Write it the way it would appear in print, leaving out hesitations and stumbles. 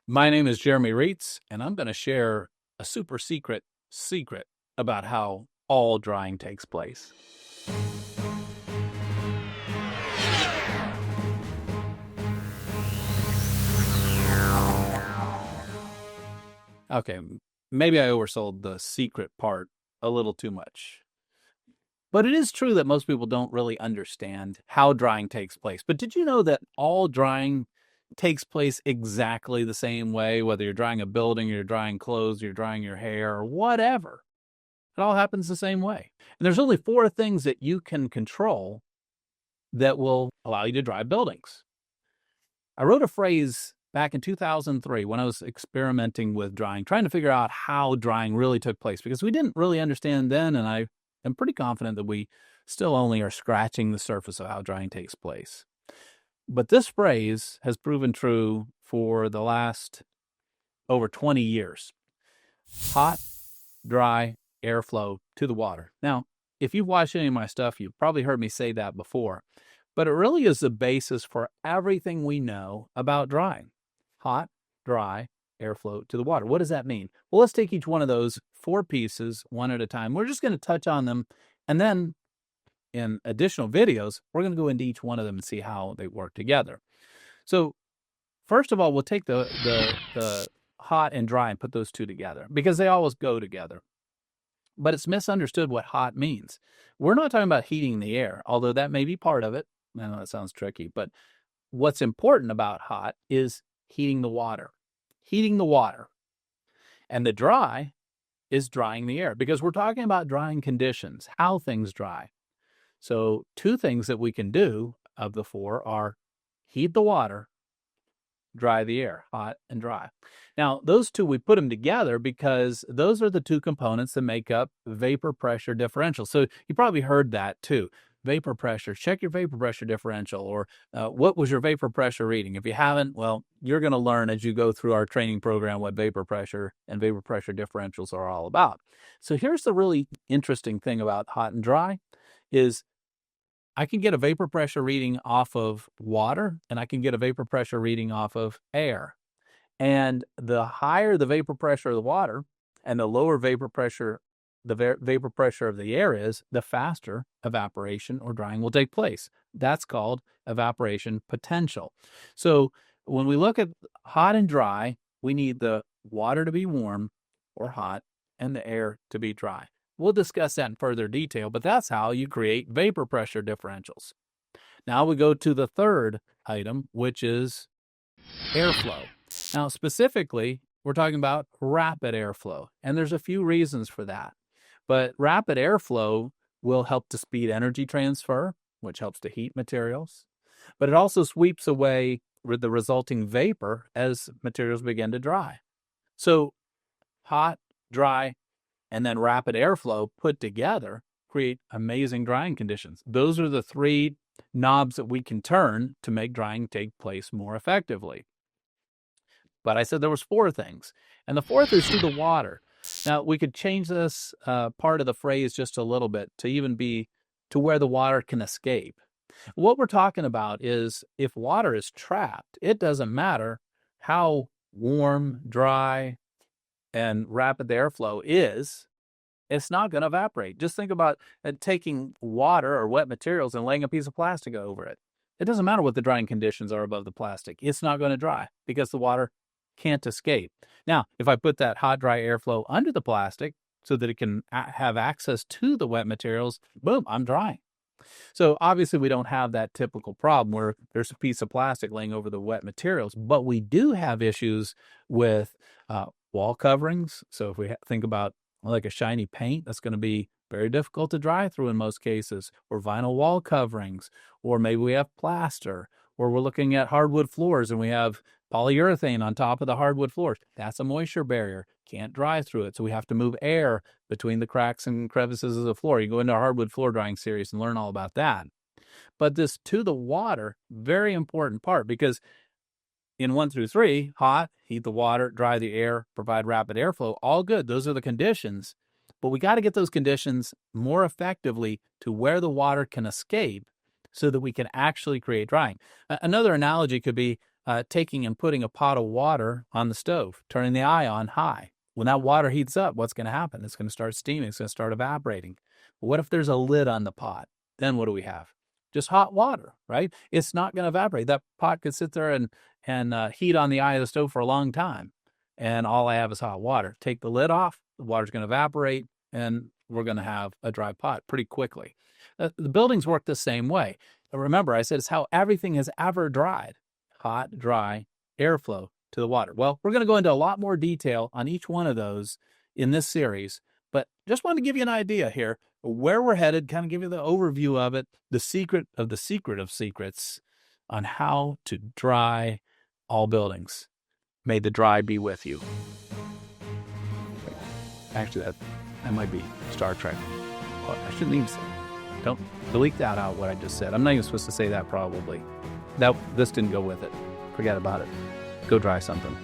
My name is Jeremy Reets, and I'm going to share a super secret about how all drying takes place. Okay, maybe I oversold the secret part a little too much. But it is true that most people don't really understand how drying takes place. But did you know that all drying takes place exactly the same way, whether you're drying a building, you're drying clothes, you're drying your hair, or whatever? It all happens the same way. And there's only 4 things that you can control that will allow you to dry buildings. I wrote a phrase back in 2003 when I was experimenting with drying, trying to figure out how drying really took place, because we didn't really understand then, and I am pretty confident that we still only are scratching the surface of how drying takes place. But this phrase has proven true for the last over 20 years. Hot, dry, airflow to the water. Now, if you've watched any of my stuff, you've probably heard me say that before, but it really is the basis for everything we know about drying. Hot, dry, airflow to the water. What does that mean? Well, let's take each one of those 4 pieces one at a time. We're just going to touch on them, and then in additional videos, we're going to go into each one of them and see how they work together. So first of all, we'll take the hot and dry and put those two together because they always go together. But it's misunderstood what hot means. We're not talking about heating the air, although that may be part of it. I know that sounds tricky, but what's important about hot is heating the water. Heating the water. And the dry is drying the air, because we're talking about drying conditions, how things dry. So 2 things that we can do of the 4 are heat the water, dry the air, hot and dry. Now, those 2, we put them together because those are the 2 components that make up vapor pressure differential. So you probably heard that too. Vapor pressure, check your vapor pressure differential, or what was your vapor pressure reading? If you haven't, well, you're going to learn as you go through our training program what vapor pressure and vapor pressure differentials are all about. So here's the really interesting thing about hot and dry is I can get a vapor pressure reading off of water, and I can get a vapor pressure reading off of air. And the higher the vapor pressure of the water and the lower vapor pressure the vapor pressure of the air is, the faster evaporation or drying will take place. That's called evaporation potential. So when we look at hot and dry, we need the water to be warm or hot and the air to be dry. We'll discuss that in further detail, but that's how you create vapor pressure differentials. Now we go to the third item, which is airflow. Now, specifically, we're talking about rapid airflow, and there's a few reasons for that. But rapid airflow will help to speed energy transfer, which helps to heat materials, but it also sweeps away the resulting vapor as materials begin to dry. So hot, dry, and then rapid airflow put together create amazing drying conditions. Those are the 3 knobs that we can turn to make drying take place more effectively. But I said there was 4 things, and the 4th is to the water. Now, we could change this part of the phrase just a little bit to even be to where the water can escape. What we're talking about is if water is trapped, it doesn't matter how warm, dry, and rapid the airflow is, it's not going to evaporate. Just think about taking water or wet materials and laying a piece of plastic over it. It doesn't matter what the drying conditions are above the plastic. It's not going to dry because the water can't escape. Now, if I put that hot, dry airflow under the plastic so that it can have access to the wet materials, boom, I'm drying. So obviously we don't have that typical problem where there's a piece of plastic laying over the wet materials, but we do have issues with wall coverings. So if we think about like a shiny paint, that's going to be very difficult to dry through in most cases, or vinyl wall coverings, or maybe we have plaster, or we're looking at hardwood floors and we have polyurethane on top of the hardwood floors. That's a moisture barrier. Can't dry through it. So we have to move air between the cracks and crevices of the floor. You go into our hardwood floor drying series and learn all about that. But this to the water, very important part, because in 1 through 3, hot, heat the water, dry the air, provide rapid airflow, all good. Those are the conditions. But we got to get those conditions more effectively to where the water can escape so that we can actually create drying. Another analogy could be taking and putting a pot of water on the stove, turning the eye on high. When that water heats up, what's going to happen? It's going to start steaming. It's going to start evaporating. What if there's a lid on the pot? Then what do we have? Just hot water, right? It's not going to evaporate. That pot could sit there and heat on the eye of the stove for a long time. And all I have is hot water. Take the lid off, the water's going to evaporate, and we're going to have a dry pot pretty quickly. The buildings work the same way. Remember, I said it's how everything has ever dried. Hot, dry, airflow to the water. Well, we're going to go into a lot more detail on each one of those in this series, but just wanted to give you an idea here where we're headed, kind of give you the overview of it, the secret of secrets on how to dry all buildings. May the dry be with you. Actually, that might be Star Trek. Well, I shouldn't even say. Don't delete that out, what I just said. I'm not even supposed to say that probably. This didn't go with it. Forget about it. Go dry something.